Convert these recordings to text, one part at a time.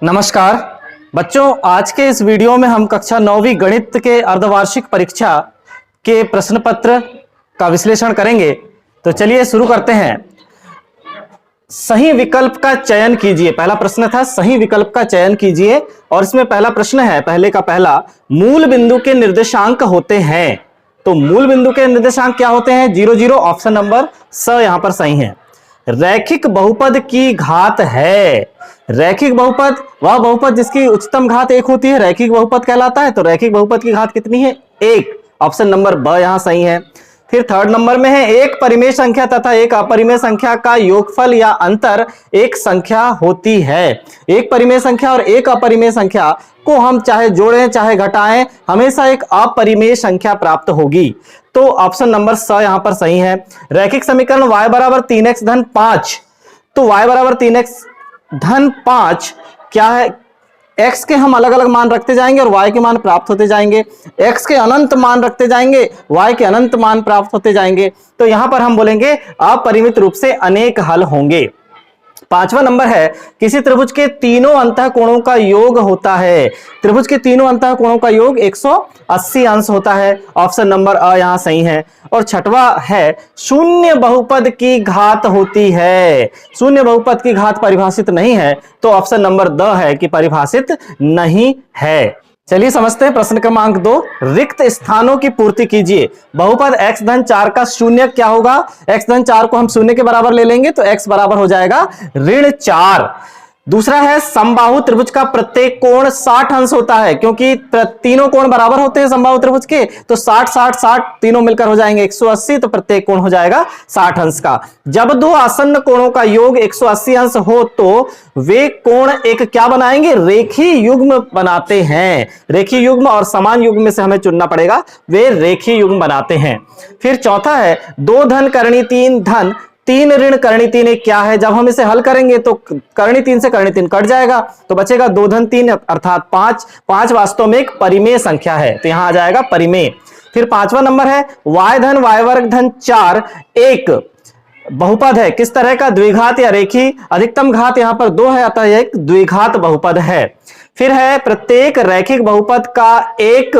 नमस्कार बच्चों, आज के इस वीडियो में हम कक्षा 9वीं गणित के अर्धवार्षिक परीक्षा के प्रश्न पत्र का विश्लेषण करेंगे। तो चलिए शुरू करते हैं। सही विकल्प का चयन कीजिए। पहला प्रश्न था सही विकल्प का चयन कीजिए और इसमें पहला प्रश्न है, पहले का पहला, मूल बिंदु के निर्देशांक होते हैं। तो मूल बिंदु के निर्देशांक क्या होते हैं? 0 0। ऑप्शन नंबर स यहां पर सही है। रैखिक बहुपद की घात है। रैखिक बहुपद वह बहुपद जिसकी उच्चतम घात 1 होती है, रैखिक बहुपद कहलाता है। तो रैखिक बहुपद की घात कितनी है? 1। ऑप्शन नंबर ब यहां सही है। फिर थर्ड नंबर में है, एक परिमेय संख्या तथा एक अपरिमेय संख्या का योगफल या अंतर एक संख्या होती है। एक परिमेय संख्या और एक अपरिमेय संख्या को हम चाहे जोड़ें चाहे घटाएं, हमेशा एक अपरिमेय संख्या प्राप्त होगी। तो ऑप्शन नंबर स यहां पर सही है। रैखिक समीकरण y बराबर 3x धन 5। तो y बराबर 3x धन 5 क्या है? x के हम अलग अलग मान रखते जाएंगे और y के मान प्राप्त होते जाएंगे। x के अनंत मान रखते जाएंगे, y के अनंत मान प्राप्त होते जाएंगे। तो यहां पर हम बोलेंगे अपरिमित रूप से अनेक हल होंगे। पांचवा नंबर है, किसी त्रिभुज के तीनों अंतःकोणों का योग होता है। त्रिभुज के तीनों अंतःकोणों का योग 180 अंश होता है। ऑप्शन नंबर अ यहां सही है। और छठवा है, शून्य बहुपद की घात होती है। शून्य बहुपद की घात परिभाषित नहीं है, तो ऑप्शन नंबर द है कि परिभाषित नहीं है। चलिए समझते हैं प्रश्न क्रमांक 2। रिक्त स्थानों की पूर्ति कीजिए। बहुपद x धन 4 का शून्य क्या होगा? x धन 4 को हम शून्य के बराबर ले लेंगे तो x बराबर हो जाएगा ऋण 4। दूसरा है, समबाहु त्रिभुज का प्रत्येक कोण 60 अंश होता है, क्योंकि तीनों कोण बराबर होते हैं समबाहु त्रिभुज के। तो 60 60 60 तीनों मिलकर हो जाएंगे 180, तो प्रत्येक कोण हो जाएगा 60 अंश का। जब दो आसन्न कोणों का योग 180 अंश हो तो वे कोण एक क्या बनाएंगे? रेखीय युग्म बनाते हैं। रेखीय युग्म और समान युग्म में से हमें चुनना पड़ेगा, वे रेखीय युग्म बनाते हैं। फिर चौथा है, 2 धन करणी 3 धन 3 ऋण करणी 3 एक क्या है? जब हम इसे हल करेंगे तो करणी 3 से करणी 3 कट जाएगा, तो बचेगा 2 धन 3 अर्थात 5। 5 वास्तव में एक परिमेय संख्या है, तो यहां आ जाएगा परिमेय। फिर पांचवा नंबर है, y धन y वर्ग धन 4 एक बहुपद है। किस तरह का? द्विघात या रेखीय। अधिकतम घात यहां पर 2 है, अतः एक द्विघात बहुपद है। फिर है, प्रत्येक रैखिक बहुपद का एक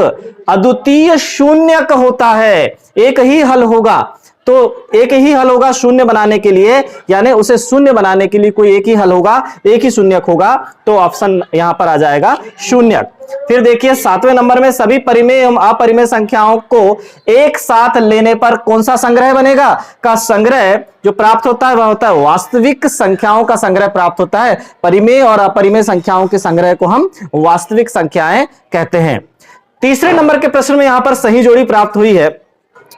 अद्वितीय शून्यक होता है। एक ही हल होगा, तो एक ही हल होगा शून्य बनाने के लिए, यानी उसे शून्य बनाने के लिए कोई एक ही हल होगा, एक ही शून्यक होगा। तो ऑप्शन यहां पर आ जाएगा शून्यक। फिर देखिए 7वें नंबर में, सभी परिमेय एवं अपरिमेय संख्याओं को एक साथ लेने पर कौन सा संग्रह बनेगा? का संग्रह जो प्राप्त होता है वह होता है वास्तविक संख्याओं का संग्रह प्राप्त होता है। परिमेय और अपरिमेय संख्याओं के संग्रह को हम वास्तविक संख्याएं कहते हैं। तीसरे नंबर के प्रश्न में यहां पर सही जोड़ी प्राप्त हुई है।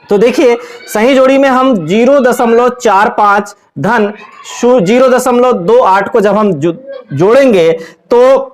तो देखिए सही जोड़ी में हम 0.45 धन 0.28 को जब हम जोड़ेंगे तो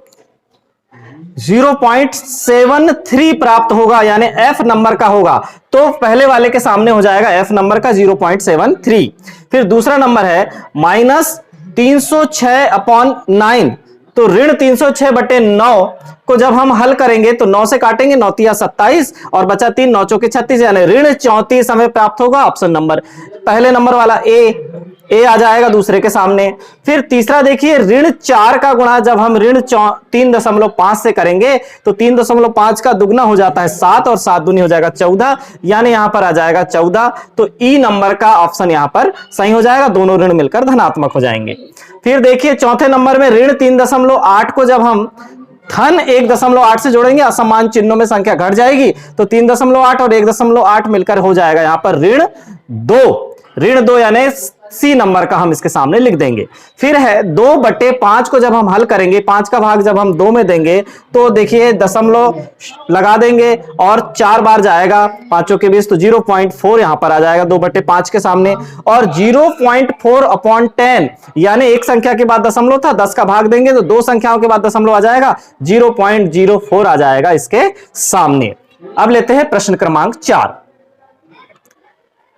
0.73 प्राप्त होगा, यानी F नंबर का होगा। तो पहले वाले के सामने हो जाएगा F नंबर का 0.73। फिर दूसरा नंबर है -306/9। तो ऋण 306/9 को जब हम हल करेंगे तो 9 से काटेंगे, 9 तिया 27 और बचा 3, 9 चौके 36, यानी ऋण 34 हमें प्राप्त होगा। ऑप्शन नंबर पहले नंबर वाला ए आ जाएगा दूसरे के सामने। फिर तीसरा देखिए, ऋण 4 का गुणा जब हम ऋण 3.5 से करेंगे तो 3.5 का दुगना हो जाता है 7 और 7 दूनी हो जाएगा 14, यानी यहां पर आ जाएगा 14। तो ई नंबर का ऑप्शन यहां पर सही हो जाएगा, दोनों ऋण मिलकर धनात्मक हो जाएंगे। फिर देखिए चौथे नंबर में, ऋण 3.8 को जब हम धन 1.8 से जोड़ेंगे, असमान चिन्हों में संख्या घट जाएगी, तो 3.8 और 1.8 मिलकर हो जाएगा यहां पर ऋण 2 यानी सी नंबर का हम इसके सामने लिख देंगे। फिर है 2/5 को जब हम हल करेंगे, 5 का भाग जब हम 2 में देंगे तो देखिए दशमलव लगा देंगे और 4 बार जाएगा 5 के 20, तो 0.4 यहां पर आ जाएगा 2/5 के सामने। और 0.4/10 यानी एक संख्या के बाद दशमलव था, 10 का भाग देंगे तो 2 संख्याओं के बाद दशमलव आ जाएगा, 0.04 आ जाएगा इसके सामने। अब लेते हैं प्रश्न क्रमांक 4।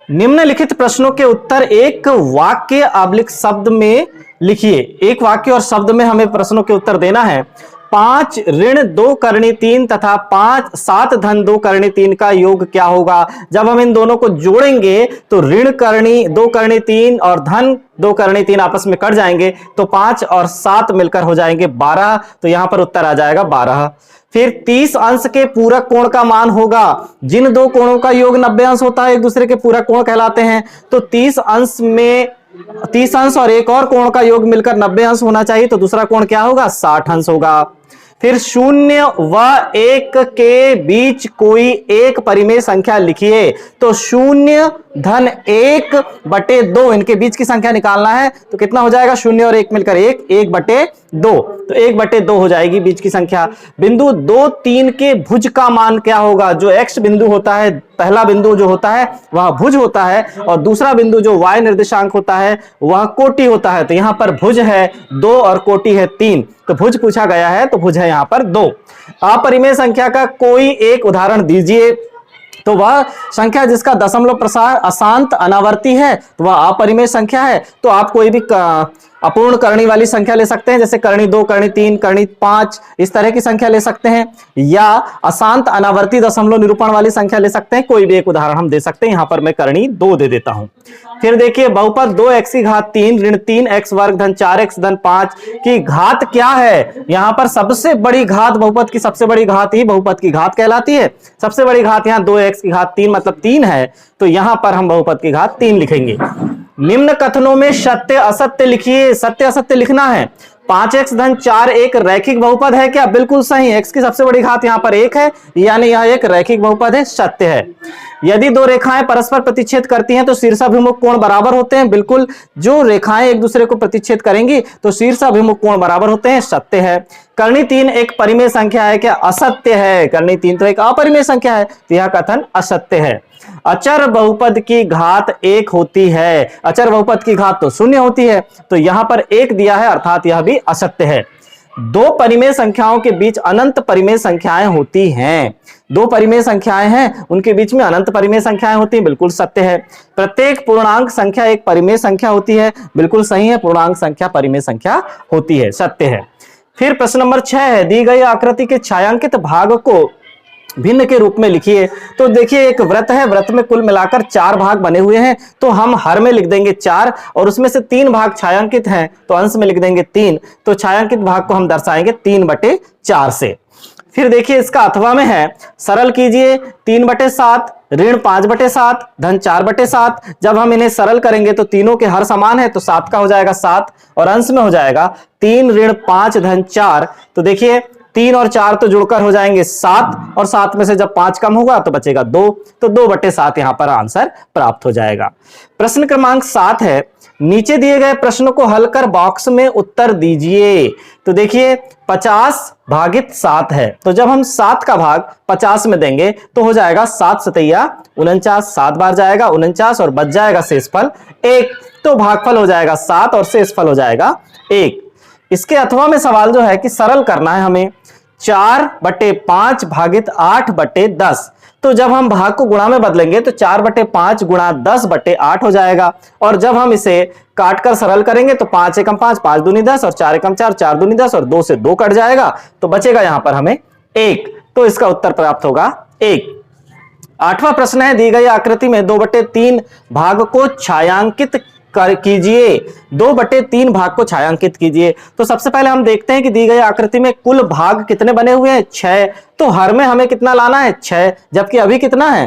निम्नलिखित प्रश्नों के उत्तर एक वाक्य / शब्द में लिखिए। एक वाक्य और शब्द में हमें प्रश्नों के उत्तर देना है। 5 ऋण 2 करनी 3 तथा 7 धन 2 करनी 3 का योग क्या होगा। जब हम इन दोनों को जोड़ेंगे तो ऋण करनी 2 करनी 3 और धन 2 करनी 3 आपस में कट जाएंगे, तो 5 और 7 मिलकर हो जाएंगे 12। तो यहां पर उत्तर आ जाएगा 12। फिर 30 अंश के पूरक कोण का मान होगा। जिन दो कोणों का योग 90 अंश होता है एक दूसरे के पूरक कोण कहलाते हैं। तो 30 अंश और एक और कोण का योग मिलकर 90 अंश होना चाहिए, तो दूसरा कोण क्या होगा, 60 अंश होगा। फिर 0 व 1 के बीच कोई एक परिमेय संख्या लिखिए। तो 0 धन 1 बटे 2 इनके बीच की संख्या निकालना है, तो कितना हो जाएगा, 0 और 1 मिलकर 1 बटे 2, तो 1 बटे 2 हो जाएगी बीच की संख्या। बिंदु 2, 3 के भुज का मान क्या होगा। जो x बिंदु होता है, पहला बिंदु जो होता है वह भुज होता है, और दूसरा बिंदु जो y निर्देशांक होता है वह कोटि होता है। तो यहां पर भुज है 2 और कोटि है 3, तो भुज पूछा गया है तो भुज है यहां पर 2। अपरिमेय संख्या का कोई एक उदाहरण दीजिए। तो वह संख्या जिसका दशमलव प्रसार अशांत अनावर्ती है तो वह अपरिमेय संख्या है। तो आप कोई भी अपूर्ण करनी वाली संख्या ले सकते हैं, जैसे करनी 2, करनी 3, करनी 5, इस तरह की संख्या ले सकते हैं, या अशांत अनावर्ती दशमलव निरूपण वाली संख्या ले सकते हैं। कोई भी एक उदाहरण हम दे सकते हैं। यहां पर मैं करनी 2 दे देता हूं। फिर देखिए बहुपद 2x की घात 3 ऋण 3x वर्ग धन 4x धन 5 की घात क्या है। यहां पर सबसे बड़ी घात, बहुपद की सबसे बड़ी घात ही बहुपद की घात कहलाती है। सबसे बड़ी घात यहां 2x की घात 3 मतलब 3 है, तो यहां पर हम बहुपद की घात 3 लिखेंगे। निम्न कथनों में सत्य असत्य लिखिए। सत्य असत्य लिखना है। 5x धन 4 एक रैखिक बहुपद है क्या, बिल्कुल सही। x की सबसे बड़ी घात यहां पर 1 है, यानी यह एक रैखिक बहुपद है, सत्य है। यदि दो रेखाएं परस्पर प्रतिच्छेद करती हैं तो शीर्षाभिमुख कोण बराबर होते हैं, बिल्कुल। जो रेखाएं एक दूसरे को प्रतिच्छेद करेंगी तो शीर्षाभिमुख कोण बराबर होते हैं, सत्य है। करनी 3 एक परिमेय संख्या है क्या, असत्य है। करनी 3 तो एक अपरिमेय संख्या है, तो यह कथन असत्य है। अचर बहुपद की घात 1 होती है। अचर बहुपद की घात तो 0 होती है, तो यहां पर 1 दिया है, अर्थात यह भी असत्य है। दो परिमेय संख्याओं के बीच अनंत परिमेय संख्याएं होती हैं। दो परिमेय संख्याएं हैं, उनके बीच में अनंत परिमेय संख्याएं होती हैं, बिल्कुल सत्य है। प्रत्येक पूर्णांक संख्या एक परिमेय संख्या होती है, बिल्कुल सही है। पूर्णांक संख्या परिमेय संख्या होती है, सत्य है। फिर प्रश्न नंबर 6 है, दी गई आकृति के छायांकित भाग को भिन्न के रूप में लिखिए। तो देखिए एक वृत्त है, वृत्त में कुल मिलाकर 4 भाग बने हुए हैं, तो हम हर में लिख देंगे 4, और उसमें से 3 भाग छायांकित हैं तो अंश में लिख देंगे 3। तो छायांकित भाग को हम दर्शाएंगे 3/4 से। फिर देखिए इसका अथवा में है, सरल कीजिए। 3/7 ऋण 5/7 धन 4/7। जब हम इन्हें सरल करेंगे तो तीनों के हर समान है, तो 7 का हो जाएगा 7, और अंश में हो जाएगा 3 ऋण 5 धन 4। तो देखिए 3 और 4 तो जुड़कर हो जाएंगे 7, और 7 में से जब 5 कम होगा तो बचेगा 2, तो 2/7 यहां पर आंसर प्राप्त हो जाएगा। प्रश्न क्रमांक 7 है, नीचे दिए गए प्रश्नों को हल कर बॉक्स में उत्तर दीजिए। तो देखिए 50 भागित 7 है, तो जब हम 7 का भाग 50 में देंगे तो हो जाएगा 7 सतैया 49, 7 बार जाएगा 49 और बच जाएगा शेषफल 1, तो भागफल हो जाएगा 7 और शेषफल हो जाएगा 1। इसके अथवा में सवाल जो है कि सरल करना है हमें। 4/5 भागित 8/10। तो जब हम भाग को गुणा में बदलेंगे तो 4/5 गुणा 10/8 हो जाएगा, और जब हम इसे काटकर सरल करेंगे तो 5 एकम 5, 5 दूनी 10 और 4 एकम 4, 4 दूनी 10 और 2 से 2 कट जाएगा, तो बचेगा यहां पर हमें 1। तो इसका उत्तर प्राप्त होगा 1। 8वां प्रश्न है, दी गई आकृति में 2/3 भाग को छायांकित कीजिए। 2/3 भाग को छायांकित कीजिए। तो सबसे पहले हम देखते हैं कि दी गई आकृति में कुल भाग कितने बने हुए हैं, 6। तो हर में हमें कितना लाना है, 6, जबकि अभी कितना है,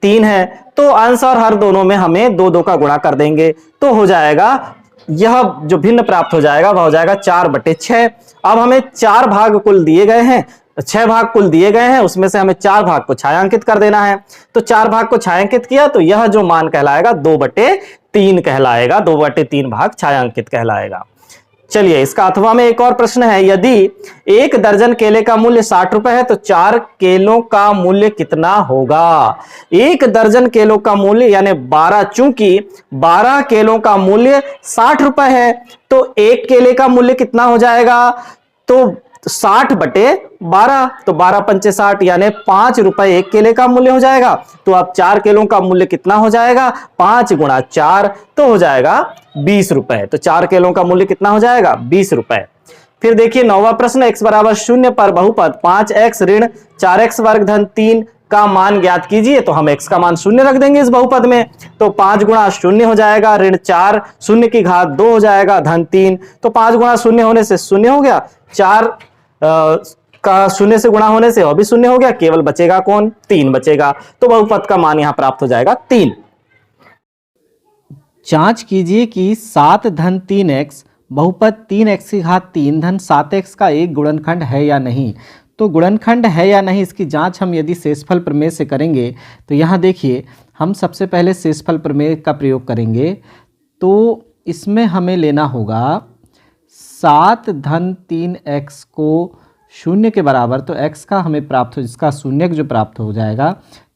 3 है। तो अंश और हर दोनों में हमें 2 का गुणा कर देंगे, तो हो जाएगा यह जो भिन्न प्राप्त हो जाएगा वह हो जाएगा 4/6। अब हमें 4 भाग कुल दिए गए हैं, 6 भाग कुल दिए गए हैं, उसमें से हमें 4 भाग को छायांकित कर देना है। तो 4 भाग को छायांकित किया तो यह जो मान कहलाएगा 2/3 कहलाएगा, 2/3 भाग छायांकित कहलाएगा। चलिए इसका अथवा में एक और प्रश्न है, यदि 1 दर्जन केले का मूल्य 60 रुपए है तो 4 केलों का मूल्य कितना होगा। 1 दर्जन केलों का मूल्य यानी 12, चूंकि 12 केलों का मूल्य 60 रुपए है तो 1 केले का मूल्य कितना हो जाएगा, तो 60/12, तो 12×5 60 यानी 5 रुपए 1 केले का मूल्य हो जाएगा। तो अब 4 केलों का मूल्य कितना हो जाएगा, 5 गुणा 4, तो हो जाएगा 20 रुपए। तो 4 केलों का मूल्य कितना हो जाएगा, 20 रुपए। फिर देखिए 9वां प्रश्न, x बराबर 0 पर बहुपद 5x ऋण 4x वर्ग धन 3 का मान ज्ञात कीजिए। तो हम x का मान 0 रख देंगे इस बहुपद में, तो 5 गुणा 0 हो जाएगा, ऋण 4 0 की घात 2 हो जाएगा, धन 3। तो 5 गुणा 0 होने से 0 हो गया, 4 का 0 से गुणा होने से और भी 0 हो गया, केवल बचेगा कौन, 3 बचेगा। तो बहुपद का मान यहां प्राप्त हो जाएगा 3। जांच कीजिए कि 7 धन 3x बहुपद 3x की घात 3 धन 7x का एक गुणनखंड है या नहीं। तो गुणनखंड है या नहीं इसकी जांच हम यदि शेषफल प्रमेय से करेंगे तो यहाँ देखिए हम सबसे पहले शेषफल प्रमेय का प्रयोग करेंगे। तो इसमें हमें लेना होगा 7 धन 3x को 0 के बराबर, तो x का हमें प्राप्त हो, इसका शून्यक जो प्राप्त हो जाएगा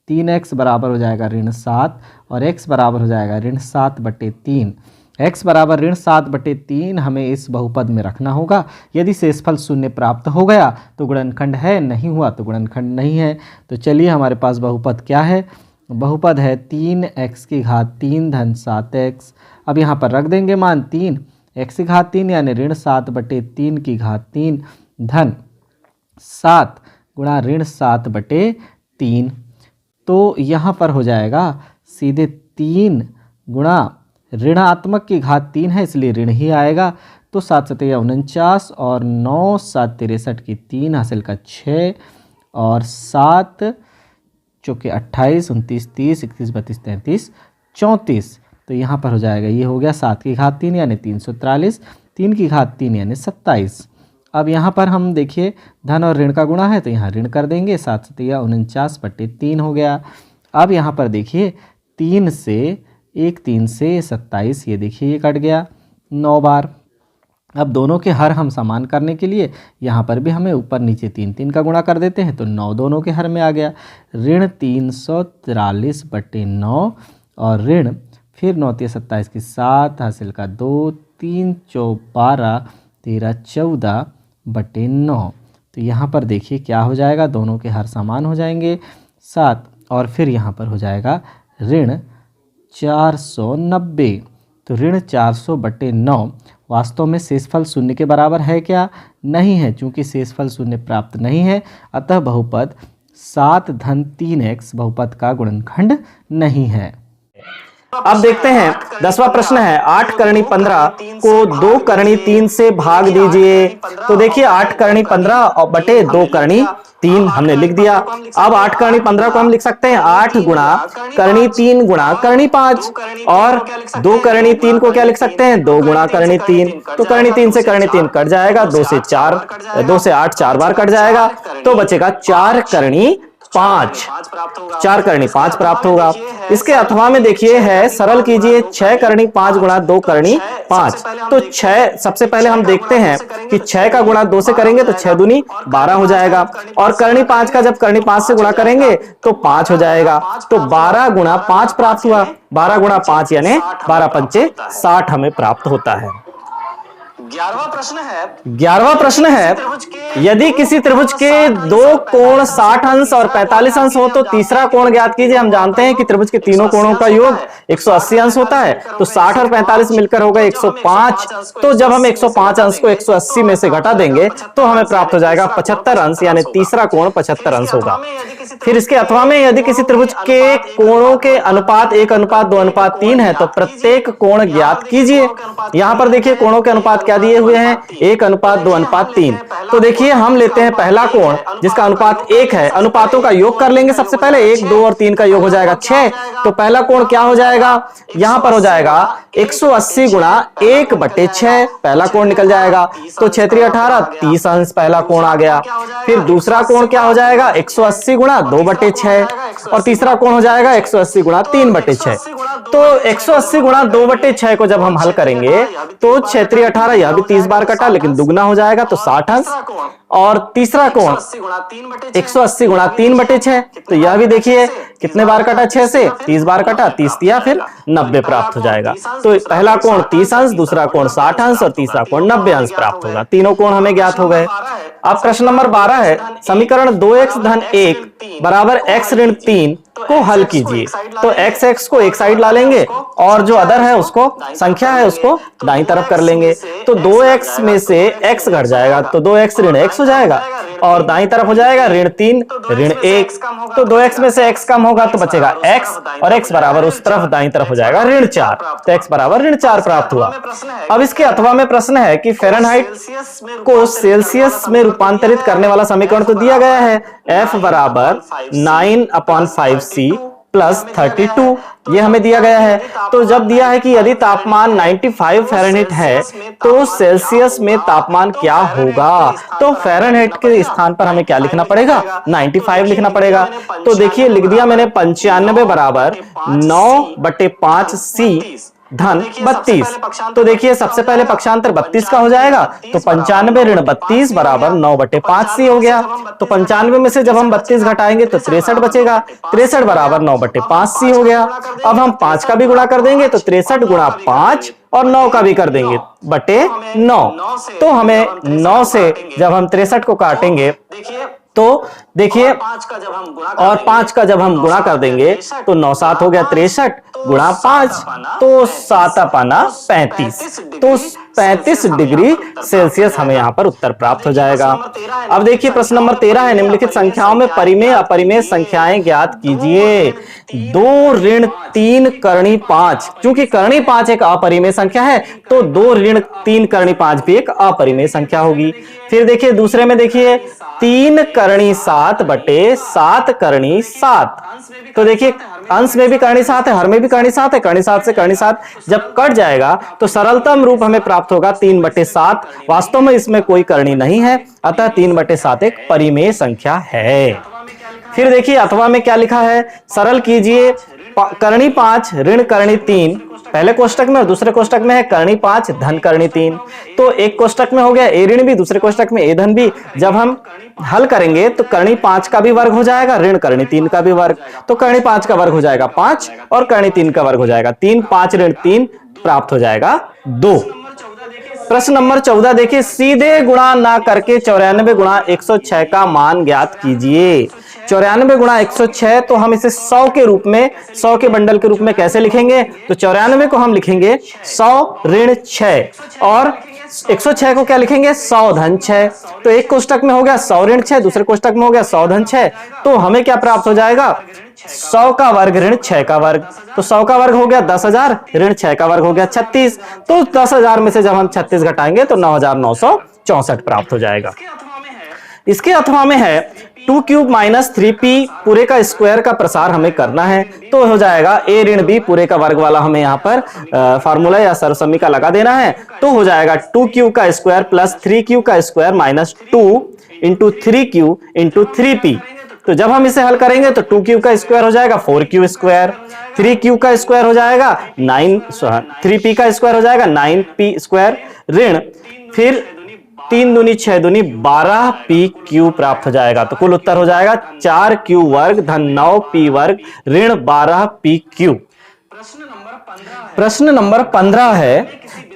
3x बराबर हो जाएगा ऋण 7 और x बराबर हो जाएगा ऋण 7/3। x बराबर ऋण 7/3 हमें इस बहुपद में रखना होगा। यदि शेषफल 0 प्राप्त हो गया तो गुणनखंड है, नहीं हुआ तो गुणनखंड नहीं है। तो चलिए हमारे पास बहुपद क्या है, बहुपद है 3x की घात 3 धन 7x। अब यहाँ पर रख देंगे मान 3, x की घात 3 यानी ऋण 7/3 की घात 3 धन 7 गुणा ऋण 7/3। तो यहाँ पर हो जाएगा सीधे 3 गुणा ऋणात्मक की घात 3 है इसलिए ऋण ही आएगा। तो 7 7 49 और 9 7 63 की 3 हासिल का 6 और 7 चौके 28 29 30 31 32 33 34। तो यहाँ पर हो जाएगा, ये हो गया 7 की घात 3 यानी 343, 3 की घात 3 यानी 27। अब यहाँ पर हम देखिए धन और ऋण का गुणा है तो यहाँ ऋण कर देंगे, 7 7 49/3 हो गया। अब यहाँ पर देखिए 3 से 27, ये देखिए ये कट गया 9 बार। अब दोनों के हर हम समान करने के लिए यहाँ पर भी हमें ऊपर नीचे 3 3 का गुणा कर देते हैं, तो 9 दोनों के हर में आ गया, ऋण 343/9 और ऋण फिर 9 × 27 की 7 हासिल का 2 3 4 12 13 14/9। तो यहाँ पर देखिए क्या हो जाएगा, दोनों के हर समान हो जाएंगे 7 और फिर यहाँ पर हो जाएगा ऋण 490। तो ऋण 400/9 वास्तव में शेषफल 0 के बराबर है क्या, नहीं है। चूंकि शेषफल 0 प्राप्त नहीं है अतः बहुपद 7 धन 3x बहुपद का गुणनखंड नहीं है। अब देखते हैं 10वां प्रश्न है 8 करणी 15 को 2 करणी 3 से भाग दीजिए। तो देखिए 8 करणी 15 बटे 2 करणी 3 हमने लिख दिया। अब 8 करणी 15 को हम लिख सकते हैं 8 गुणा करणी 3 गुणा करणी 5 और 2 करणी 3 को क्या लिख सकते हैं 2 गुणा करणी 3। तो करणी 3 से करणी 3 कट जाएगा, 2 से 8 4 बार कट जाएगा, तो बचेगा 4 करणी 5, 4 करणी 5 प्राप्त होगा। इसके अथवा में देखिए है, सरल कीजिए 6 करणी 5 गुणा 2 करणी 5। तो 6 सबसे पहले हम देखते हैं कि 6 का गुणा 2 से करेंगे तो 6 दूनी 12 हो जाएगा, और करणी 5 का जब करणी 5 से गुणा करेंगे तो 5 हो जाएगा। तो 12 गुणा 5 प्राप्त हुआ, 12 गुणा 5 यानी 12 पंचे 60 हमें प्राप्त होता है। 11वां प्रश्न है यदि किसी त्रिभुज के 2 कोण 60 अंश और 45 अंश हो तो तीसरा कोण ज्ञात कीजिए। हम जानते हैं कि त्रिभुज के तीनों कोणों का योग 180 अंश होता है, तो 60 और 45 मिलकर होगा 105। तो जब हम 105 अंश को 180 में से घटा देंगे तो हमें प्राप्त हो जाएगा 75 अंश, यानी तीसरा कोण 75 अंश होगा। फिर इसके अथवा में यदि किसी त्रिभुज के कोणों के अनुपात 1:2:3 है तो प्रत्येक कोण ज्ञात कीजिए। यहां पर देखिए कोणों के अनुपात क्या दिए हुए हैं 1:2:3। तो देखिए हम लेते हैं पहला कोण जिसका अनुपात 1 है, अनुपातों का योग कर लेंगे सबसे पहले, 1 2 और 3 का योग हो जाएगा 6। तो पहला कोण क्या हो जाएगा, यहां पर हो जाएगा 180 गुणा 1/6, पहला कोण निकल जाएगा। तो 6 3 18 30 अंश पहला कोण आ गया। फिर दूसरा कोण क्या हो जाएगा 180 गुणा 2/6 और तीसरा कोण हो जाएगा 180 गुणा 3/6। तो 180 गुणा 2/6 को जब हम हल करेंगे तो 6 3 18 यह भी 30 बार कटा लेकिन दुगना हो जाएगा तो 60 अंश, और तीसरा कोण 180 गुणा 3/6, तो यह भी देखिए कितने बार कटा 6 से 30 बार कटा, 30 दिया फिर 90 प्राप्त हो जाएगा। तो पहला कोण 30 अंश, दूसरा कोण 60 अंश और तीसरा कोण 90 अंश प्राप्त होगा। तीनों कोण हमें ज्ञात हो गए। अब प्रश्न नंबर 12 है समीकरण 2x धन 1 बराबर x ऋण 3 को हल कीजिए। तो x को एक साइड ला लेंगे और जो अदर है उसको, संख्या है उसको दाईं तरफ कर लेंगे। तो 2x में से x घट जाएगा तो 2x ऋण x हो जाएगा और दाईं तरफ हो जाएगा ऋण 3 ऋण 1। तो 2x में से x कम होगा तो बचेगा x और x बराबर उस तरफ दाईं तरफ हो जाएगा ऋण 4। तो x बराबर ऋण 4 प्राप्त हुआ। अब इसके अथवा में प्रश्न है कि फ़ारेनहाइट को सेल्सियस में रूपांतरित करने वाला समीकरण तो दिया गया है, f बराबर 9/5c प्लस 32, ये हमें दिया गया है। तो जब दिया है कि यदि तापमान 95 फ़ारेनहाइट है तो सेल्सियस में तापमान क्या होगा, तो फ़ारेनहाइट के स्थान पर हमें क्या लिखना पड़ेगा, 95 लिखना पड़ेगा। तो देखिए लिख दिया मैंने 95 बराबर 9/5c धन 32। तो देखिए सबसे पहले पक्षांतर 32 का हो जाएगा तो 95 ऋण 32 बराबर 9/5c हो गया। तो 95 में से जब हम 32 घटाएंगे तो 63 बचेगा, 63 बराबर 9/5c हो गया। अब हम 5 का भी गुणा कर देंगे तो 63 गुणा 5 और 9 का भी कर देंगे बटे 9। तो हमें 9 से जब हम 63 को काटेंगे तो देखिए और 5 का जब हम गुणा कर देंगे तो 9 7 हो गया 63 गुणा 5 तो 7/35। तो 35 डिग्री सेल्सियस हमें यहां पर उत्तर प्राप्त हो जाएगा। अब देखिए प्रश्न नंबर 13 है, निम्नलिखित संख्याओं में परिमेय अपरिमेय संख्याएं ज्ञात कीजिए। 2 ऋण 3 करणी 5, क्योंकि करणी 5 एक अपरिमेय संख्या है तो 2 ऋण 3 करणी 5 भी एक अपरिमेय संख्या होगी। फिर देखिए दूसरे में देखिए 3 करणी 7 बटे 7 करणी 7। तो देखिए अंश में भी करणी 7 है, हर में भी करणी 7 है, करणी 7 से करणी 7 जब कट जाएगा तो सरलतम रूप हमें प्राप्त होगा 3/7। वास्तव में इसमें कोई करणी नहीं है, अतः 3/7 एक परिमेय संख्या है। फिर देखिए अथवा में क्या लिखा है, सरल कीजिए करणी 5 ऋण करणी 3, पहले कोष्टक में और दूसरे कोष्टक में है करणी 5 धन करणी 3। तो एक कोष्टक में हो गया ए ऋण भी, दूसरे कोष्टक में ए धन भी। जब हम हल करेंगे तो करणी 5 का भी वर्ग हो जाएगा, ऋण करणी 3 का भी वर्ग। तो करणी 5 का वर्ग हो जाएगा 5 और करणी 3 का वर्ग हो जाएगा 3, 5 ऋण 3 प्राप्त हो जाएगा 2। प्रश्न नंबर 14 देखिए, सीधे गुणा ना करके 94 गुणा 106 का मान ज्ञात कीजिए। 94 गुणा 106 तो हम इसे 100 के रूप में, 100 के बंडल के रूप में कैसे लिखेंगे, तो 94 को हम लिखेंगे 100 ऋण 6 और 106 को क्या लिखेंगे 100 धन 6। तो एक कोष्टक में हो गया 100 ऋण 6, दूसरे कोष्टक में हो गया 100 धन 6। तो हमें क्या प्राप्त हो जाएगा 100 का वर्ग ऋण 6 का वर्ग। तो 100 का वर्ग हो गया 10,000 ऋण 6 का वर्ग हो गया 36। तो 10,000 में से जब हम 36 घटाएंगे तो 9,964 प्राप्त हो जाएगा। इसके अथवा में है 2 क्यूब माइनस 3p पूरे का स्क्वायर का प्रसार हमें करना है। तो हो जाएगा a ऋण b पूरे का वर्ग वाला हमें यहाँ पर फार्मूला या सर्वसमीका लगा देना है। तो हो जाएगा 2 क्यू का स्क्वायर प्लस 3 क्यू का square minus 2 into 3 Q into 3p। तो जब हम इसे हल करेंगे तो 2 क्यू का स्क्वायर हो जाएगा 4 क्यू स्क्वायर, 3 क्यू का स्क्वायर हो जाएगा 3p का स्क्वायर हो जाएगा 9p स्क्वायर ऋण फिर 3 दूनी 6 दूनी 12p क्यू प्राप्त हो जाएगा। तो कुल उत्तर हो जाएगा 4q वर्ग धन 9p वर्ग ऋण 12p क्यू। प्रश्न नंबर 15 है,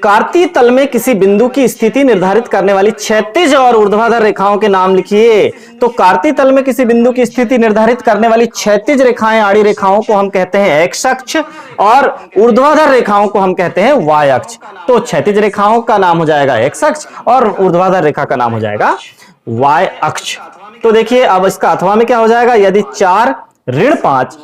कार्तीय तल में किसी बिंदु की स्थिति निर्धारित करने वाली क्षैतिज और ऊर्ध्वाधर रेखाओं के नाम लिखिए। तो कार्तीय तल में किसी बिंदु की स्थिति निर्धारित करने वाली क्षैतिज रेखाएं, आड़ी रेखाओं को हम कहते हैं एक्स अक्ष और ऊर्ध्वाधर रेखाओं को हम कहते हैं वाई अक्ष। तो क्षैतिज रेखाओं का नाम हो जाएगा एक्स अक्ष और ऊर्ध्वाधर रेखा का नाम हो जाएगा वाई अक्ष। तो देखिए अब इसका अथवा में क्या हो जाएगा, यदि 4 ऋण 5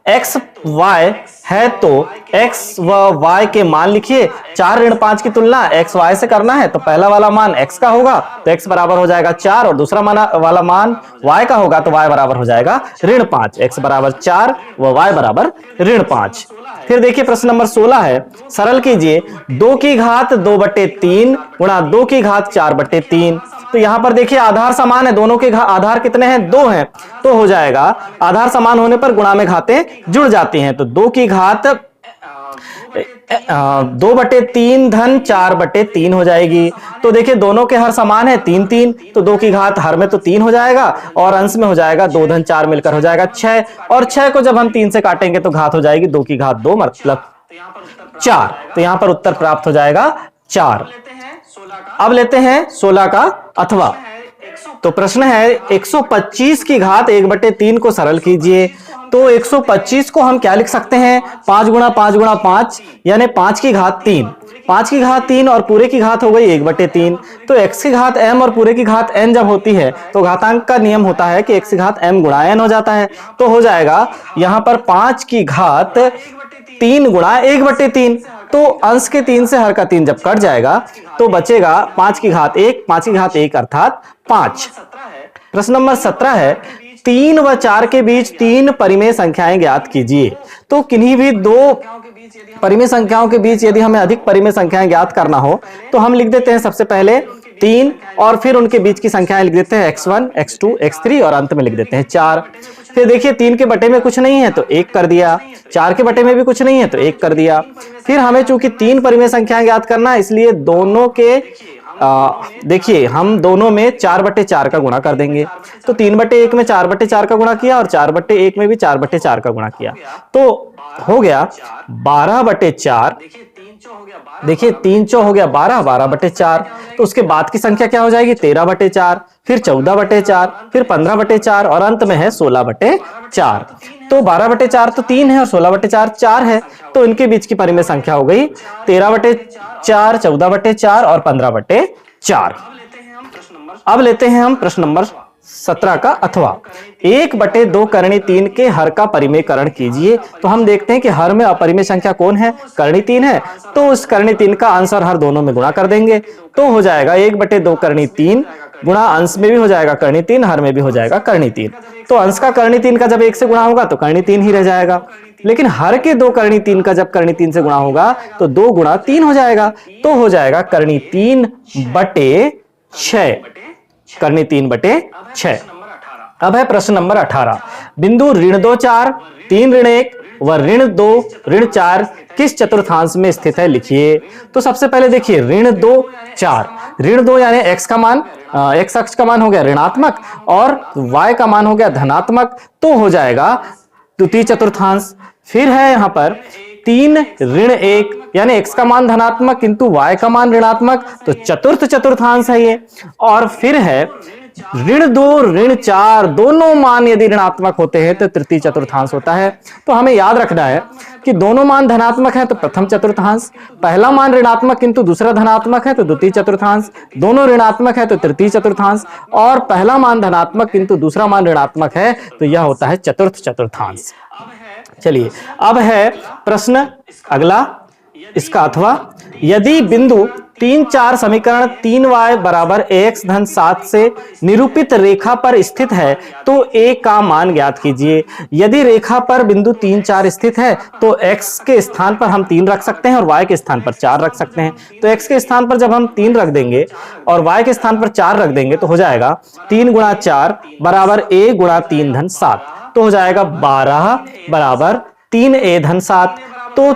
एक्स वाई है तो एक्स व वाई के मान लिखिए। 4 ऋण 5 की तुलना एक्स वाई से करना है तो पहला वाला मान एक्स का होगा तो एक्स बराबर हो जाएगा 4 और दूसरा वाला मान वाई का होगा तो वाई बराबर हो जाएगा ऋण 5। एक्स बराबर 4 व वाई बराबर ऋण 5। फिर देखिए प्रश्न नंबर 16 है, सरल कीजिए 2 की घात 2/3 गुणा 2 की घात 4/3। तो यहां पर देखिए आधार समान है, दोनों के आधार कितने हैं 2 हैं। तो हो जाएगा आधार समान होने पर गुणा में घातें जुड़ जाती हैं। तो 2 की घात 2/3 धन 4/3 हो जाएगी। तो देखिए दोनों के हर समान है 3 3, तो 2 की घात हर में तो 3 हो जाएगा और अंश में हो जाएगा 2 धन 4 मिलकर हो जाएगा 6 और 6 को जब हम 3 से काटेंगे तो घात हो जाएगी 2 की घात 2 मतलब 4। तो यहां पर उत्तर प्राप्त हो जाएगा 4। अब लेते हैं 16 का अथवा। तो प्रश्न है 125 की घात 1/3 को सरल कीजिए। तो 125 को हम क्या लिख सकते हैं, 5 गुणा 5 गुणा 5 यानी 5 की घात 3। 5 की घात 3 और पूरे की घात हो गई 1/3। तो x की घात m और पूरे की घात n जब होती है तो घातांक का नियम होता है कि x की घात m गुणा n हो जाता है। तो हो जाएगा यहां पर 5 की घात 3 गुणा 1/3। तो अंश के 3 से हर का 3 जब कट जाएगा तो बचेगा 5 की घात 1, 5 की घात 1 अर्थात 5। प्रश्न नंबर 17 है 3 व 4 के बीच 3 परिमेय संख्याएं ज्ञात कीजिए। तो किन्हीं भी दो परिमेय संख्याओं के बीच यदि हमें अधिक परिमेय संख्याएं ज्ञात करना हो तो हम लिख देते हैं सबसे पहले 3 और फिर उनके बीच की संख्याएं लिख देते हैं x1, x2, x3 और अंत में लिख देते हैं 4। फिर देखिए 3 के बटे में कुछ नहीं है तो 1 कर दिया, 4 के बटे में भी कुछ नहीं है तो 1 कर दिया। फिर हमें चूंकि 3 परिमेय संख्याएं ज्ञात करना है इसलिए दोनों के देखिए हम दोनों में 4/4 का गुणा कर देंगे। तो 3/1 में 4/4 का गुणा किया और 4/1 में भी 4/4 का गुणा किया तो हो गया 12/4। देखिए 3 चौ हो गया 12, 12/4। तो उसके बाद की संख्या क्या हो जाएगी 13/4, फिर 14/4, फिर 15/4 और अंत में है 16/4। तो 12/4 तो 3 है और 16/4 4 है। तो इनके बीच की परिमेय संख्या हो गई 13/4, 14/4 और 15/4। अब लेते हैं हम प्रश्न नंबर 17 का अथवा 1/2 करणी 3 के हर का परिमेयकरण कीजिए। तो हम देखते हैं कि हर में अपरिमेय संख्या कौन है, करणी 3 है। तो उस करणी 3 का अंश और हर दोनों में गुणा कर देंगे तो हो जाएगा 1/2 करणी 3 गुणा अंश में भी हो जाएगा करणी 3, हर में भी हो जाएगा करणी 3। तो अंश का करणी 3 का जब 1 से गुणा होगा तो करणी 3 ही रह जाएगा। लेकिन हर के 2 करणी 3 का जब करणी 3 से गुणा होगा तो 2 गुणा 3 हो जाएगा। तो हो जाएगा करणी 3/6, करणी 3/6। अब है प्रश्न नंबर 18 बिंदु ऋण 2 4, 3 ऋण 1 व ऋण 2 ऋण 4 किस चतुर्थांश में स्थित है लिखिए। तो सबसे पहले देखिए ऋण 2 4, ऋण 2 यानी x का मान, x अक्ष का मान हो गया ऋणात्मक और y का मान हो गया धनात्मक। तो हो जाएगा द्वितीय चतुर्थांश। फिर है यहां पर 3 ऋण 1 यानी x का मान धनात्मक किंतु y का मान ऋणात्मक, तो चतुर्थ चतुर्थांश है ये। और फिर है ऋण 2 ऋण 4 दोनों मान यदि ऋणात्मक होते हैं तो तृतीय चतुर्थांश होता है। तो हमें याद रखना है कि दोनों मान धनात्मक है तो प्रथम चतुर्थांश, पहला मान ऋणात्मक किंतु दूसरा धनात्मक है तो द्वितीय चतुर्थांश, दोनों ऋणात्मक है तो तृतीय चतुर्थांश और पहला मान धनात्मक किंतु दूसरा मान ऋणात्मक है तो यह होता है चतुर्थ चतुर्थांश। चलिए अब है प्रश्न अगला इसका अथवा यदि बिंदु 3 4 समीकरण 3y बराबर ax धन 7 से निरूपित रेखा पर स्थित है तो a का मान ज्ञात कीजिए। यदि रेखा पर बिंदु 3 4 स्थित है तो x के स्थान पर हम 3 रख सकते हैं और y के स्थान पर 4 रख सकते हैं। तो x के स्थान पर जब हम 3 रख देंगे और y के स्थान पर 4 रख देंगे तो हो जाएगा 3 गुणा 4 बराबर a गुणा 3 धन 7। तो हो जाएगा 12 बराबर 3a धन 7। तो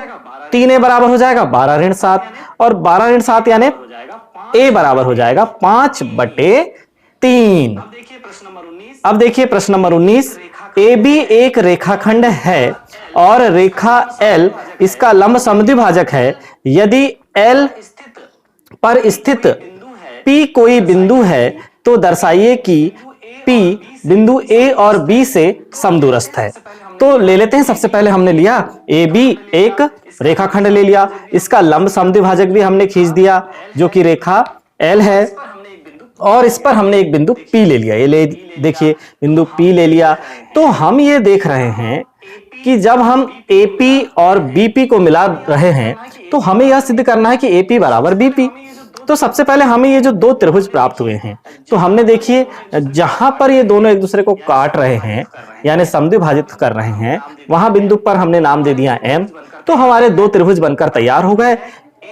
3a बराबर हो जाएगा 12 ऋण 7 और 12 ऋण 7 यानी a बराबर हो जाएगा 5/3। अब देखिए प्रश्न नंबर 19 AB एक रेखाखंड है और रेखा L इसका लंब समद्विभाजक है। यदि L पर स्थित P कोई बिंदु है तो दर्शाइए कि P बिंदु A और B से समदूरस्थ है। तो ले लेते हैं, सबसे पहले हमने लिया AB एक रेखाखंड ले लिया, इसका लंब समद्विभाजक भी हमने खींच दिया जो कि रेखा L है और इस पर हमने एक बिंदु P ले लिया। ये ले देखिए बिंदु P ले लिया। तो हम ये देख रहे हैं कि जब हम AP और BP को मिला रहे हैं तो हमें यह सिद्ध करना है कि AP बराबर BP। तो सबसे पहले हमें ये जो दो त्रिभुज प्राप्त हुए हैं तो हमने देखिए जहां पर ये दोनों एक दूसरे को काट रहे हैं यानी समद्विभाजित कर रहे हैं वहां बिंदु पर हमने नाम दे दिया M। तो हमारे दो त्रिभुज बनकर तैयार हो गए।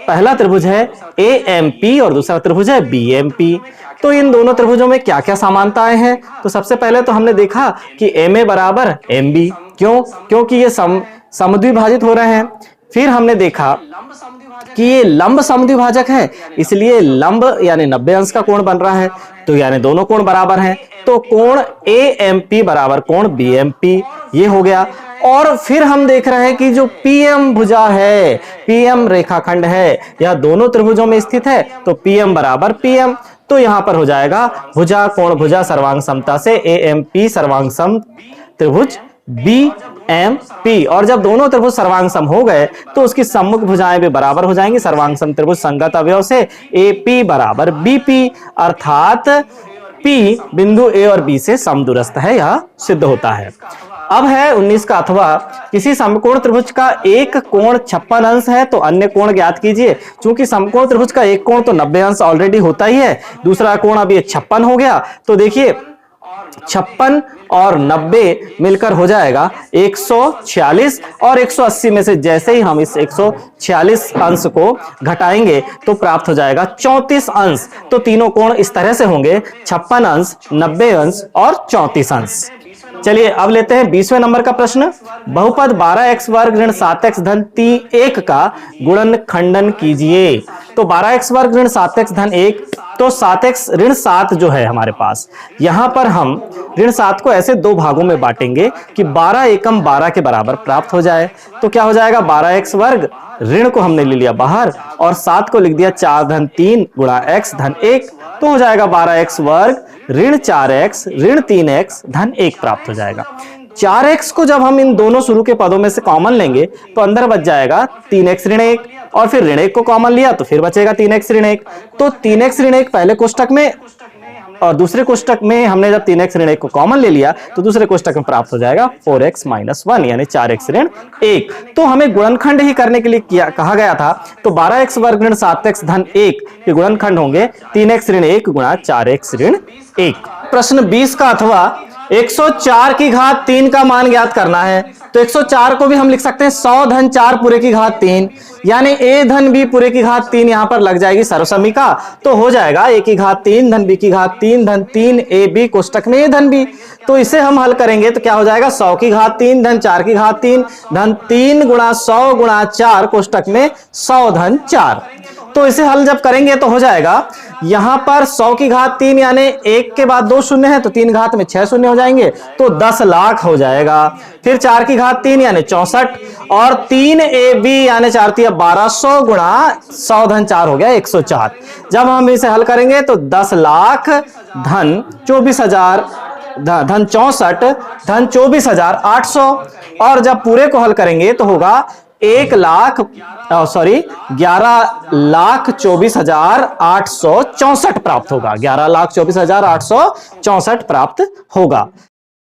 पहला त्रिभुज है AMP और दूसरा त्रिभुज है BMP। तो इन दोनों त्रिभुजों में क्या क्या समानताएं हैं। तो सबसे पहले तो हमने देखा कि MA बराबर MB, क्यों, क्योंकि ये समद्विभाजित हो रहे हैं। फिर हमने देखा कि ये लंब समद्विभाजक है इसलिए लंब यानी 90 अंश का कोण बन रहा है, तो यानी दोनों कोण बराबर हैं। तो कोण AMP बराबर कोण BMP ये हो गया। और फिर हम देख रहे हैं कि जो PM भुजा है, PM रेखाखंड है, यह दोनों त्रिभुजों में स्थित है तो PM बराबर PM। तो यहां पर हो जाएगा भुजा कोण भुजा सर्वांग समता से AMP सर्वांग सम त्रिभुज BMP। और जब दोनों त्रिभुज सर्वांग सम हो गए तो उसकी सम्मुख भुजाएं भी बराबर हो जाएंगी। सर्वांग सम त्रिभुज संगत अवयव से AP बराबर BP, अर्थात P बिंदु A और B से समदूरस्थ है, यह सिद्ध होता है। अब है 19 का अथवा, किसी समकोण त्रिभुज का एक कोण 56 अंश है तो अन्य कोण ज्ञात कीजिए। चूंकि समकोण त्रिभुज का एक कोण तो 90 अंश ऑलरेडी होता ही है, दूसरा कोण अब ये 56 हो गया, तो देखिए 56 और 90 मिलकर हो जाएगा 146, और 180 में से जैसे ही हम इस 146 अंश को घटाएंगे तो प्राप्त हो जाएगा 34 अंश। तो तीनों कोण इस तरह से होंगे 56 अंश, 90 अंश और 34 अंश। चलिए अब लेते हैं 20वें नंबर का प्रश्न। बहुपद 12x वर्ग ऋण 7x धन 1 का गुणन खंडन कीजिए। तो 12x वर्ग ऋण 7x धन 1, तो 7x ऋण 7 जो है हमारे पास, यहां पर हम ऋण 7 को ऐसे दो भागों में बांटेंगे कि 12 एकम 12 के बराबर प्राप्त हो जाए। तो क्या हो जाएगा, 12x वर्ग, ऋण को हमने ले लिया बाहर और 7 को लिख दिया 4 धन 3 गुणा x धन 1, तो हो जाएगा 12x वर्ग ऋण 4x ऋण 3x धन 1 प्राप्त हो जाएगा। 4x को जब हम इन दोनों शुरू के पदों में से कॉमन लेंगे तो अंदर बच जाएगा 3x ऋण 1, और फिर ऋण 1 को कॉमन लिया तो फिर बचेगा 3x ऋण 1। तो 3x ऋण 1 पहले कोष्टक में और दूसरे कोष्टक में हमने जब 3x ऋण 1 को कॉमन ले लिया तो दूसरे कोष्टक में प्राप्त हो जाएगा 4x - 1 यानी 4x ऋण 1। तो हमें गुणनखंड ही करने के लिए कहा गया था, तो 12x वर्ग ऋण 7x धन 1 के गुणनखंड होंगे 3x ऋण 1 गुणा 4x ऋण 1। प्रश्न 20 का अथवा, 104 की घात 3 का मान ज्ञात करना है। तो 104 को भी हम लिख सकते हैं 100 धन 4 पूरे की घात 3, यानी a धन b पूरे की घात 3 यहां पर लग जाएगी सर्वसमीका, तो हो जाएगा a की घात 3 धन b की घात 3 धन 3ab कोष्टक में a धन b। तो इसे हम हल करेंगे तो क्या हो जाएगा, 100 की घात 3 धन 4 की घात 3 धन 3 गुणा 100 गुणा 4 कोष्टक में 100 धन 4। तो इसे हल जब करेंगे तो हो जाएगा, यहां पर 100 की घात 3 यानी 1 के बाद 2 शून्य है तो 3 घात में 6 शून्य हो जाएंगे, तो 10 लाख हो जाएगा। फिर 4 की घात 3 यानी 64, और 3ab यानी 4 × 1200 गुणा 100 धन 4 हो गया 104। जब हम इसे हल करेंगे तो 10 लाख धन 24,000 धन 64 धन 24,800, और जब पूरे को हल करेंगे तो होगा 11,24,864 प्राप्त होगा, 11,24,864 प्राप्त होगा।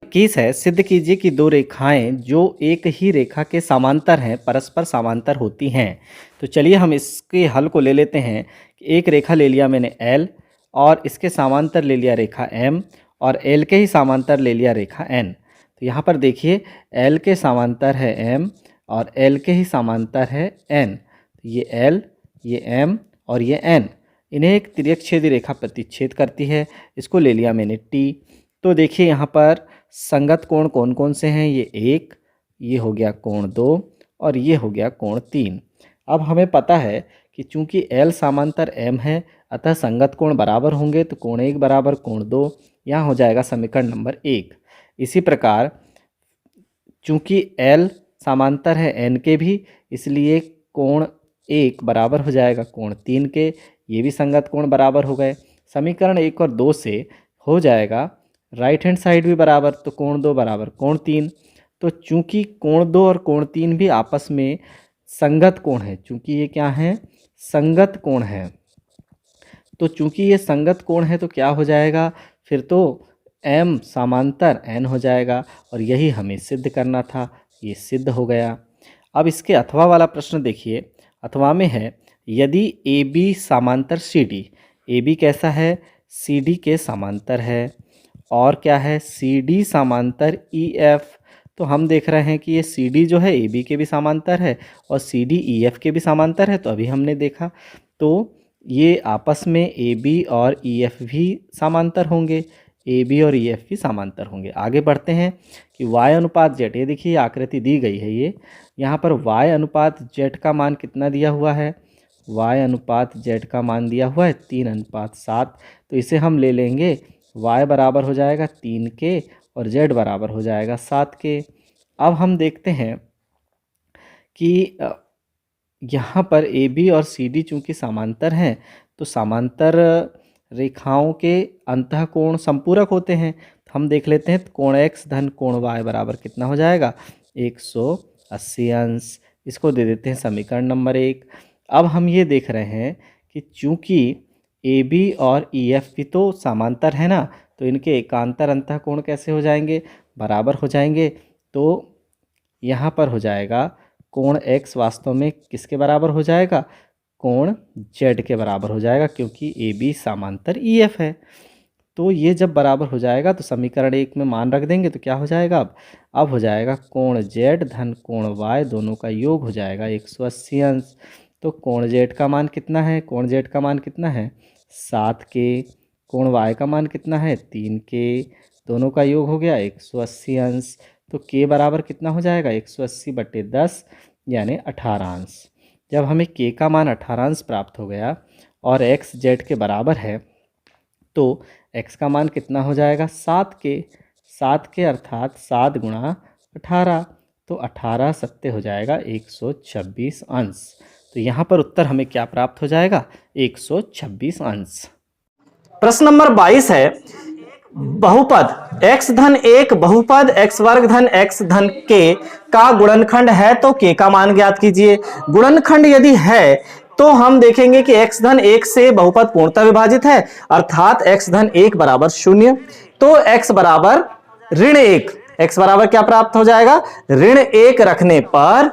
21 है, सिद्ध कीजिए कि दो रेखाएं जो एक ही रेखा के समांतर हैं परस्पर समांतर होती हैं। तो चलिए हम इसके हल को ले लेते हैं। एक रेखा ले लिया मैंने L और इसके समांतर ले लिया रेखा M और L के ही समांतर ले लिया रेखा N। तो यहाँ पर देखिए L के समांतर है M और L के ही समांतर है N। तो ये L, ये M और ये N, इन्हें एक तिर्यकछेदी रेखा प्रतिच्छेद करती है। इसको ले लिया मैंने T। तो देखिए यहाँ पर संगत कोण कौन कौन से हैं, ये 1, ये हो गया कोण 2 और ये हो गया कोण 3। अब हमें पता है कि चूंकि L समांतर M है अतः संगत कोण बराबर होंगे, तो कोण 1 बराबर कोण 2, यहाँ हो जाएगा समीकरण नंबर 1। इसी प्रकार चूंकि L समांतर है N के भी, इसलिए कोण 1 बराबर हो जाएगा कोण 3 के, ये भी संगत कोण बराबर हो गए। समीकरण 1 और 2 से हो जाएगा राइट हैंड साइड भी बराबर, तो कोण 2 बराबर कोण 3। तो चूंकि कोण 2 और कोण 3 भी आपस में संगत कोण है, चूंकि ये क्या है, संगत कोण है, तो चूंकि ये संगत कोण है तो क्या हो जाएगा, फिर तो M समांतर N हो जाएगा, और यही हमें सिद्ध करना था, ये सिद्ध हो गया। अब इसके अथवा वाला प्रश्न देखिए। अथवा में है, यदि AB समांतर CD, AB कैसा है, CD के समांतर है, और क्या है, CD समांतर EF। तो हम देख रहे हैं कि ये CD जो है AB के भी समांतर है और CD EF के भी समांतर है, तो अभी हमने देखा, तो ये आपस में AB और EF भी समांतर होंगे, AB और EF भी समांतर होंगे। आगे बढ़ते हैं कि Y अनुपात Z, ये देखिए आकृति दी गई है, ये यहाँ पर Y अनुपात Z का मान कितना दिया हुआ है, Y अनुपात Z का मान दिया हुआ है 3:7। तो इसे हम ले लेंगे, Y बराबर हो जाएगा 3 के और Z बराबर हो जाएगा 7 के। अब हम देखते हैं कि यहाँ पर AB और CD चूँकि समांतर हैं, तो समांतर रेखाओं के अंतःकोण संपूरक होते हैं। हम देख लेते हैं कोण x धन कोण y बराबर कितना हो जाएगा 180 अंश। इसको दे देते हैं समीकरण नंबर 1। अब हम ये देख रहे हैं कि चूंकि AB और EF भी तो समांतर है ना, तो इनके एकांतर अंतःकोण कैसे हो जाएंगे, बराबर हो जाएंगे। तो यहाँ पर हो जाएगा कोण x वास्तव में किसके बराबर हो जाएगा, कोण z के बराबर हो जाएगा, क्योंकि AB समांतर EF है। तो ये जब बराबर हो जाएगा तो समीकरण 1 में मान रख देंगे तो क्या हो जाएगा, अब हो जाएगा कोण z धन कोण y दोनों का योग हो जाएगा 180 अंश। तो कोण z का मान कितना है, कोण z का मान कितना है 7 के, कोण y का मान कितना है 3 के, दोनों का योग हो गया 180 अंश। तो k बराबर कितना हो जाएगा 180/10 यानी 18 अंश। जब हमें k का मान 18 अंश प्राप्त हो गया और x z के बराबर है तो x का मान कितना हो जाएगा 7 के अर्थात 7 गुणा 18, तो 18 सत्ते हो जाएगा 126 अंश। तो यहाँ पर उत्तर हमें क्या प्राप्त हो जाएगा 126 अंश। प्रश्न नंबर 22 है, बहुपद x धन 1 बहुपद x वर्ग धन x धन k का गुणनखंड है तो k का मान ज्ञात कीजिए। गुणनखंड यदि है तो हम देखेंगे कि x धन 1 से बहुपद पूर्णतः विभाजित है, अर्थात x धन 1 बराबर 0। तो x बराबर ऋण 1, x बराबर क्या प्राप्त हो जाएगा, ऋण 1 रखने पर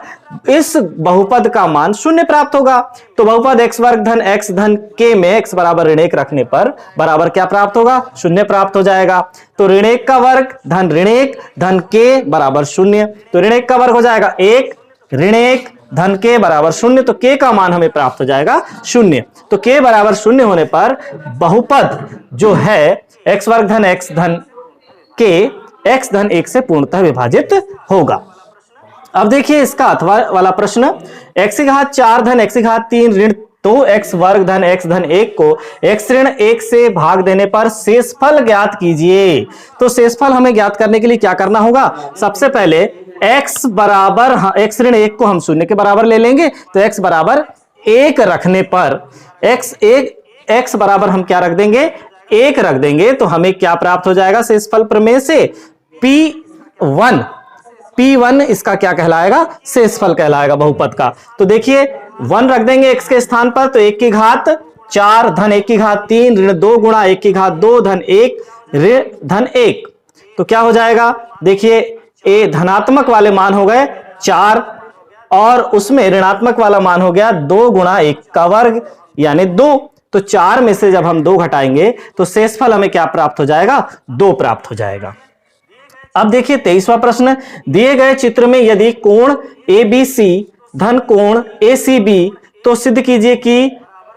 इस बहुपद का मान 0 प्राप्त होगा। तो बहुपद x वर्ग धन x धन k में x बराबर ऋण 1 रखने पर बराबर क्या प्राप्त होगा, 0 प्राप्त हो जाएगा। तो ऋण 1 का वर्ग धन ऋण 1 धन k बराबर 0। तो ऋण 1 का वर्ग हो जाएगा 1, ऋण 1 धन k बराबर 0। तो k का मान हमें प्राप्त हो जाएगा 0। तो k बराबर 0 होने पर बहुपद जो है x वर्ग धन x धन k x धन 1 से पूर्णतः विभाजित होगा। अब देखिए इसका अथवा वाला प्रश्न, x की घात 4 धन x की घात 3 ऋण 2x वर्ग धन x धन 1 को x ऋण 1 से भाग देने पर शेषफल ज्ञात कीजिए। तो शेषफल हमें ज्ञात करने के लिए क्या करना होगा, सबसे पहले x बराबर x ऋण 1 को हम 0 के बराबर ले लेंगे। तो x बराबर 1 रखने पर x बराबर हम क्या रख देंगे, 1 रख देंगे। तो हमें क्या प्राप्त हो जाएगा शेषफल प्रमेय से, P1 इसका क्या कहलाएगा, शेषफल कहलाएगा बहुपद का। तो देखिए 1 रख देंगे x के स्थान पर, तो 1 की घात 4 धन 1 की घात 3 ऋण 2 गुणा 1 की घात 2 धन 1 ऋण धन 1। तो क्या हो जाएगा, देखिए ए धनात्मक वाले मान हो गए 4 और उसमें ऋणात्मक वाला मान हो गया 2 गुणा 1 का वर्ग यानी 2। तो 4 में से जब हम 2 घटाएंगे तो शेषफल हमें क्या प्राप्त हो जाएगा, 2 प्राप्त हो जाएगा। अब देखिए 23वां प्रश्न, दिए गए चित्र में यदि कोण ABC धन कोण ACB तो सिद्ध कीजिए कि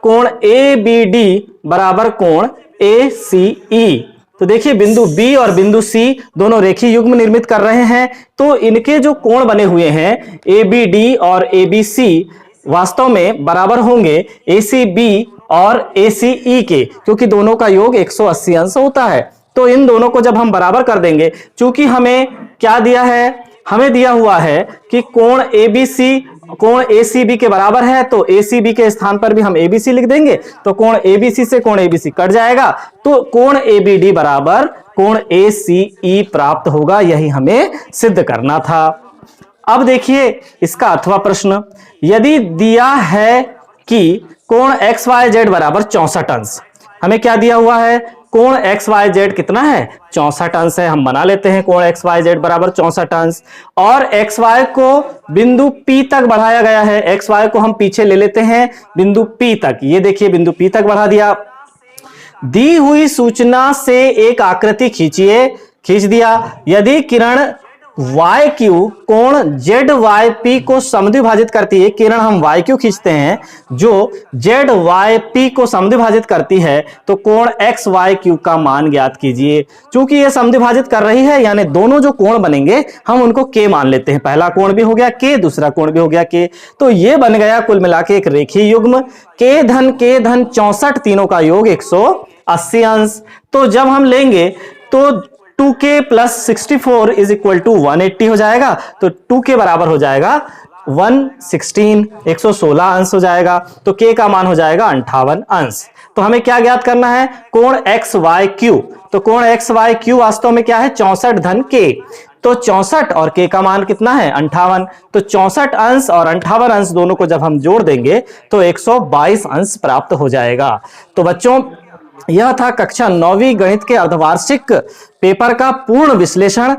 कोण ABD बराबर कोण ACE। तो देखिए बिंदु B और बिंदु C दोनों रेखीय युग्म निर्मित कर रहे हैं, तो इनके जो कोण बने हुए हैं ABD और ABC वास्तव में बराबर होंगे ACB और ACE के, क्योंकि दोनों का योग 180 अंश होता है। तो इन दोनों को जब हम बराबर कर देंगे, चूंकि हमें क्या दिया है, हमें दिया हुआ है कि कोण ABC कोण ACB के बराबर है, तो ACB के स्थान पर भी हम ABC लिख देंगे। तो कोण ABC से कोण ABC कट जाएगा, तो कोण ABD बराबर कोण ACE प्राप्त होगा। यही हमें सिद्ध करना था। अब देखिए इसका अथवा प्रश्न, यदि दिया है कि कोण XYZ बराबर 64 अंश, हमें क्या दिया हुआ है, कोण XYZ कितना है 64 अंश है। हम बना लेते हैं कोण XYZ बराबर 64 अंश और XY को बिंदु P तक बढ़ाया गया है। XY को हम पीछे ले लेते हैं बिंदु P तक, ये देखिए बिंदु P तक बढ़ा दिया। दी हुई सूचना से एक आकृति खींचिए, खींच दिया। यदि किरण YQ कोण ZYP को समद्विभाजित करती है, किरण हम YQ खींचते हैं जो ZYP को समद्विभाजित करती है, तो कोण XYQ का मान ज्ञात कीजिए। चूंकि ये समद्विभाजित कर रही है यानी दोनों जो कोण बनेंगे हम उनको K मान लेते हैं। पहला कोण भी हो गया K, दूसरा कोण भी हो गया K। तो ये बन गया कुल मिला के एक रेखीय युग्म K धन 64 तीनों का योग 180 अंश। तो जब हम लेंगे तो 2k plus 64 is equal to 180 हो जाएगा। तो 2k बराबर हो जाएगा 116 अंश हो जाएगा। तो k का मान हो जाएगा 58 अंश। तो हमें क्या ज्ञात करना है, कोण एक्स वाई क्यू। तो कोण एक्स वाई क्यू वास्तव में क्या है, 64 धन के। तो 64 और के का मान कितना है, 58। तो 64 अंश और 58 अंश दोनों को जब हम जोड़ देंगे तो 122 अंश प्राप्त हो जाएगा। तो बच्चों यह था कक्षा 9वीं गणित के अर्धवार्षिक पेपर का पूर्ण विश्लेषण।